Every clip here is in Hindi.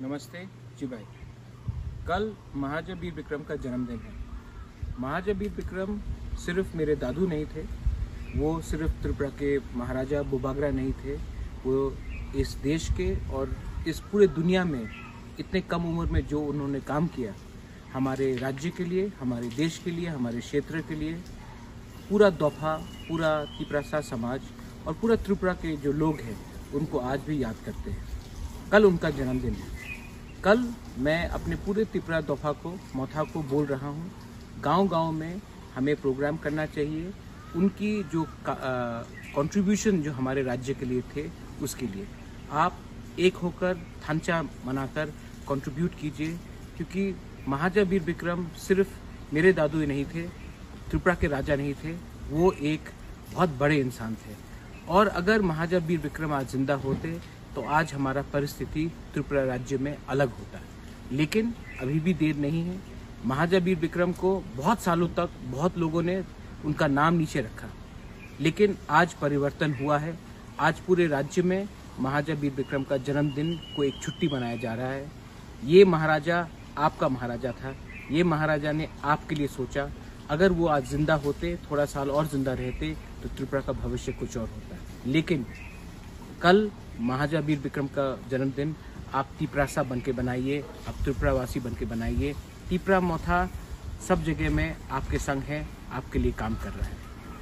नमस्ते जी भाई। कल महाराजा वीर विक्रम का जन्मदिन है। महाराजा वीर विक्रम सिर्फ मेरे दादू नहीं थे, वो सिर्फ त्रिपुरा के महाराजा बुबागरा नहीं थे, वो इस देश के और इस पूरे दुनिया में इतने कम उम्र में जो उन्होंने काम किया हमारे राज्य के लिए, हमारे देश के लिए, हमारे क्षेत्र के लिए, पूरा दोफा, पूरा तिपरासा समाज और पूरा त्रिपुरा के जो लोग हैं उनको आज भी याद करते हैं। कल उनका जन्मदिन है। कल मैं अपने पूरे त्रिपुरा दोफा को, मोथा को बोल रहा हूँ, गांव-गांव में हमें प्रोग्राम करना चाहिए। उनकी जो कंट्रीब्यूशन जो हमारे राज्य के लिए थे उसके लिए आप एक होकर थांचा मनाकर कंट्रीब्यूट कीजिए, क्योंकि महाराजा वीर विक्रम सिर्फ मेरे दादू ही नहीं थे, त्रिपुरा के राजा नहीं थे, वो एक बहुत बड़े इंसान थे। और अगर महाराजा वीर विक्रम आज जिंदा होते तो आज हमारा परिस्थिति त्रिपुरा राज्य में अलग होता है। लेकिन अभी भी देर नहीं है। महाराजा वीर विक्रम को बहुत सालों तक बहुत लोगों ने उनका नाम नीचे रखा, लेकिन आज परिवर्तन हुआ है। आज पूरे राज्य में महाराजा वीर विक्रम का जन्मदिन को एक छुट्टी मनाया जा रहा है। ये महाराजा आपका महाराजा था, ये महाराजा ने आपके लिए सोचा। अगर वो आज जिंदा होते, थोड़ा साल और जिंदा रहते, तो त्रिपुरा का भविष्य कुछ और होता है। लेकिन कल महाराजा वीर विक्रम का जन्मदिन आप तिपरासा बन के बनाइए, आप त्रिपुरावासी बन के बनाइए। तिपरा मोथा सब जगह में आपके संग है, आपके लिए काम कर रहा है।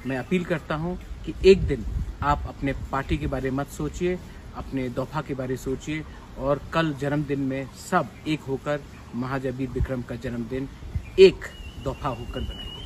मैं अपील करता हूं कि एक दिन आप अपने पार्टी के बारे मत सोचिए, अपने दोफा के बारे सोचिए, और कल जन्मदिन में सब एक होकर महाराजा वीर विक्रम का जन्मदिन एक दोफा होकर बनाइए।